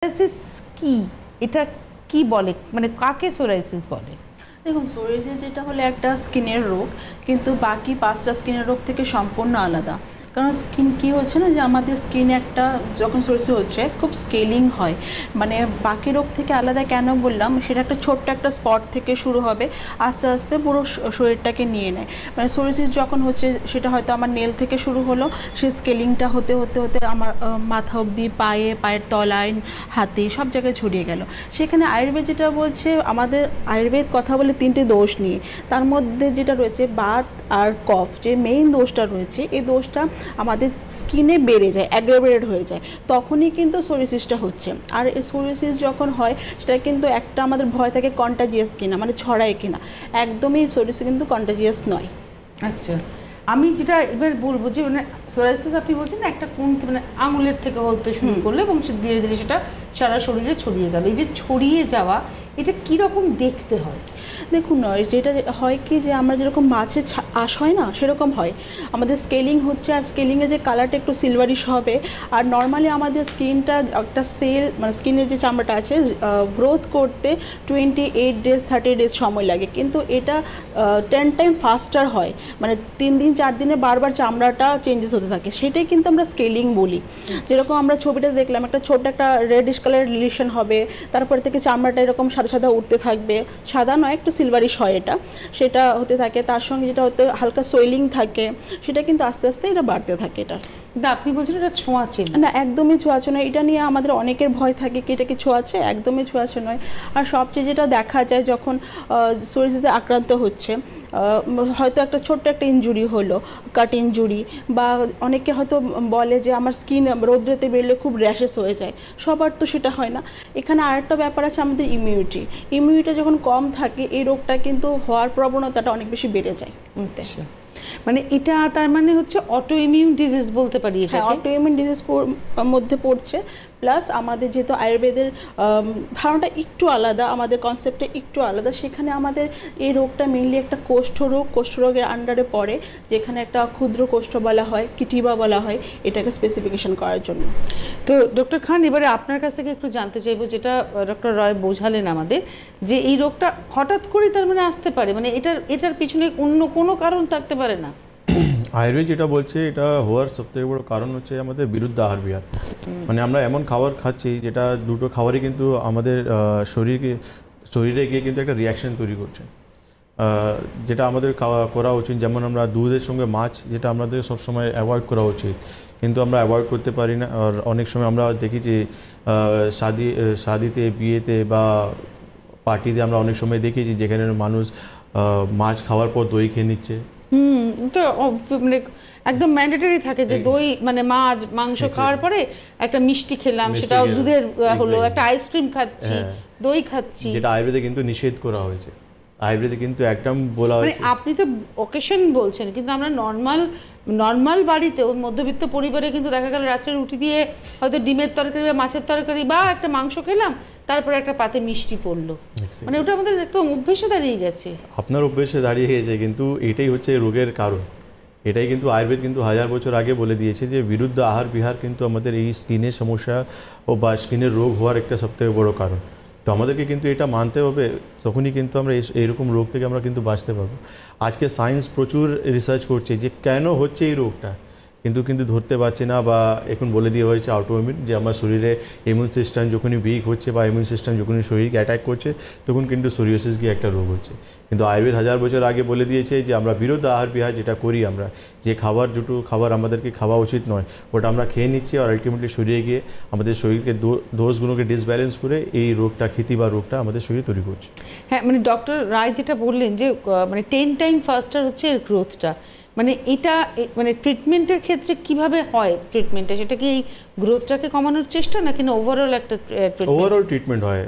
Psoriasis কি, এটা কি বলে, মানে কাকে সোরাইসিস বলে? দেখুন, সোরিয়াসিস যেটা হলো একটা স্কিনের রোগ, কিন্তু বাকি 5টা স্কিনের রোগ থেকে সম্পূর্ণ আলাদা। কারণ স্কিন কি হচ্ছে না, যে আমাদের স্কিনে একটা যখন সোরিয়াসিস হচ্ছে খুব স্কেলিং হয়, মানে বাকি রোগ থেকে আলাদা কেন বললাম, সেটা একটা ছোট্ট একটা স্পট থেকে শুরু হবে, আস্তে আস্তে পুরো শরীরটাকে নিয়ে নেয়। মানে সোরিয়াসিস যখন হচ্ছে সেটা হয়তো আমার নেল থেকে শুরু হলো, সেই স্কেলিংটা হতে হতে হতে আমার মাথা অবধি, পায়ের তলায়, হাতে, সব জায়গায় ছড়িয়ে গেল। সেখানে আয়ুর্বেদ যেটা বলছে, আমাদের আয়ুর্বেদ কথা বলে 3টে দোষ নিয়ে, তার মধ্যে যেটা রয়েছে বাত আর কফ, যে মেইন দোষটা রয়েছে, এই দোষটা আমাদের স্কিনে বেড়ে যায়, অ্যাগ্রাভেটেড হয়ে যায়, তখনই কিন্তু সোরিয়াসিসটা হচ্ছে। আর এই সোরিয়াসিস যখন হয়, সেটা কিন্তু একটা আমাদের ভয় থাকে কন্টাজিয়াস কিনা, মানে ছড়ায় কিনা। একদমই সোরিয়াসিস কিন্তু কন্টাজিয়াস নয়। আচ্ছা, আমি যেটা এবার বলবো যে মানে সোরাইসিস আপনি বলছেন না, একটা কোন মানে আঙুলের থেকে হতে শুরু করলে এবং ধীরে ধীরে সেটা সারা শরীরে ছড়িয়ে গেল। এই যে ছড়িয়ে যাওয়া, এটা কীরকম দেখতে হয়? দেখুন, যেটা হয় কি, যে আমরা যেরকম মাছের আঁশ হয় না, সেরকম হয় আমাদের স্কেলিং হচ্ছে। আর স্কেলিংয়ের যে কালারটা একটু সিলভারিশ হবে। আর নর্মালি আমাদের স্কিনটা একটা মানে স্কিনের যে চামড়াটা আছে, গ্রোথ করতে 28 ডেজ 30 ডেজ সময় লাগে, কিন্তু এটা 10 টাইম ফাস্টার হয়। মানে 3 দিন 4 দিনে বারবার চামড়াটা চেঞ্জেস হতে থাকে, সেটাই কিন্তু আমরা স্কেলিং বলি। যেরকম আমরা ছবিটা দেখলাম, একটা ছোট্ট একটা রেডিশ কালার রিলেশন হবে, তারপরে থেকে চামড়াটা এরকম সাদা সাদা উঠতে থাকবে, সাদা নয়, একটু সিলভারিশ হয়, সেটা হতে থাকে। তার সঙ্গে যেটা হতে হালকা সোয়েলিং থাকে, সেটা কিন্তু আস্তে আস্তে এটা বাড়তে থাকে। এটা কিন্তু আপনি বলছেন এটা ছোঁয়াচে না, একদমই ছোঁয়াচে নয়। এটা নিয়ে আমাদের অনেকের ভয় থাকে কি এটা কি ছোঁয়াচে, একদমই ছোঁয়াচে নয়। আর সবচেয়ে যেটা দেখা যায়, যখন সোরিয়াসিসে আক্রান্ত হচ্ছে, হয়তো একটা ছোট্ট একটা ইনজুরি হলো, কাট ইনজুরি, বা অনেকে হয়তো বলে যে আমার স্কিন রৌদ্রেতে বেরোলে খুব র্যাশেস হয়ে যায়, সবার তো সেটা হয় না। এখানে আরেকটা ব্যাপার আছে, আমাদের ইমিউনিটি যখন কম থাকে, এই রোগটা কিন্তু হওয়ার প্রবণতাটা অনেক বেশি বেড়ে যায়। মানে এটা তার মানে হচ্ছে অটো ইমিউন ডিজিজ বলতে পারি। হ্যাঁ, অটো ইমিউন ডিজিজ মধ্যে পড়ছে। প্লাস আমাদের যেহেতু আয়ুর্বেদের ধারণাটা একটু আলাদা, আমাদের কনসেপ্টটা একটু আলাদা, সেখানে আমাদের এই রোগটা মেইনলি একটা কোষ্ঠরোগের আন্ডারে পড়ে, যেখানে একটা ক্ষুদ্র কোষ্ঠ বলা হয়, কিটিবা বলা হয়, এটাকে স্পেসিফিকেশন করার জন্য। তো ডক্টর খান, এবারে আপনার কাছ থেকে একটু জানতে চাইবো, যেটা ডক্টর রয় বোঝালেন আমাদের, যে এই রোগটা হঠাৎ করে তার মানে আসতে পারে, মানে এটার পিছনে অন্য কোনো কারণ থাকতে পারে না? আয়ুর্বেদ যেটা বলছে, এটা হওয়ার সবথেকে বড় কারণ হচ্ছে আমাদের বিরুদ্ধ আহার বিহার। মানে আমরা এমন খাবার খাচ্ছি, যেটা দুটো খাবারই কিন্তু আমাদের শরীরে গিয়ে কিন্তু একটা রিয়াকশন তৈরি করছে, যেটা আমাদের করা উচিত। যেমন আমরা দুধের সঙ্গে মাছ, যেটা আমাদের সবসময় অ্যাভয়েড করা উচিত, কিন্তু আমরা অ্যাভয়েড করতে পারি না। আর অনেক সময় আমরা দেখি যে শাদিতে, বিয়েতে বা পার্টিতে আমরা অনেক সময় দেখেছি যেখানে মানুষ মাছ খাওয়ার পর দই খেয়ে নিচ্ছে। তো মানে একদম ম্যান্ডেটরি থাকে যে দই, মানে মাংস খাওয়ার পরে একটা মিষ্টি খেলাম, সেটাও দুধের হলো, একটা আইসক্রিম খাচ্ছি, দই খাচ্ছি, যেটা আয়ুর্বেদে কিন্তু নিষেধ করা হয়েছে। আয়ুর্বেদে কিন্তু একদম বলা হয়েছে। আপনি তো অকেশন বলছেন, কিন্তু আমরা নর্মাল বাড়িতেও, মধ্যবিত্ত পরিবারে কিন্তু দেখা গেল রাত্রে রুটি দিয়ে হয়তো ডিমের তরকারি বা মাছের তরকারি বা একটা মাংস খেলাম, তারপরে একটা পাতে মিষ্টি পড়লো, মানে ওটা আমাদের একদম অভ্যেসে দাঁড়িয়ে গেছে। আপনার অভ্যেসে দাঁড়িয়ে গেছে, কিন্তু এটাই হচ্ছে রোগের কারণ। এটাই কিন্তু আয়ুর্বেদ কিন্তু 1000 বছর আগে বলে দিয়েছে যে বিরুদ্ধ আহার বিহার কিন্তু আমাদের এই স্কিনের সমস্যা বা স্কিনের রোগ হওয়ার একটা সবথেকে বড় কারণ। তো আমাদেরকে কিন্তু এটা মানতে হবে, তখনই কিন্তু আমরা এইরকম রোগ থেকে আমরা কিন্তু বাঁচতে পারবো। আজকে সায়েন্স প্রচুর রিসার্চ করছে যে কেন হচ্ছে এই রোগটা, কিন্তু ধরতে পারছে না। বা এখন বলে দেওয়া হয়েছে অটোইমিউন, যে আমার শরীরে ইমিউন সিস্টেম যখনই উইক হচ্ছে বা ইমিউন সিস্টেম যখনই শরীরকে অ্যাটাক করছে, তখন কিন্তু সোরিয়াসিস গিয়ে একটা রোগ হচ্ছে। কিন্তু আয়ুর্বেদ 1000 বছর আগে বলে দিয়েছে যে আমরা বিরুদ্ধ আহার বিহার যেটা করি, আমরা যে খাবার আমাদেরকে খাওয়া উচিত নয়, ওটা আমরা খেয়ে নিচ্ছি, আর আলটিমেটলি শরীরে গিয়ে আমাদের শরীরকে দোষগুলোকে ডিসব্যালেন্স করে এই রোগটা, খ্যাতি বা রোগটা আমাদের শরীরে তৈরি করছে। হ্যাঁ, মানে ডক্টর রায় যেটা বললেন যে মানে 10 টাইম ফাস্টার হচ্ছে এর গ্রোথটা, মানে এটা মানে ট্রিটমেন্টের ক্ষেত্রে কিভাবে হয় ট্রিটমেন্টটা, সেটা কি এই গ্রোথটাকে কমানোর চেষ্টা, নাকি ওভারঅল একটা ওভারঅল ট্রিটমেন্ট হয়?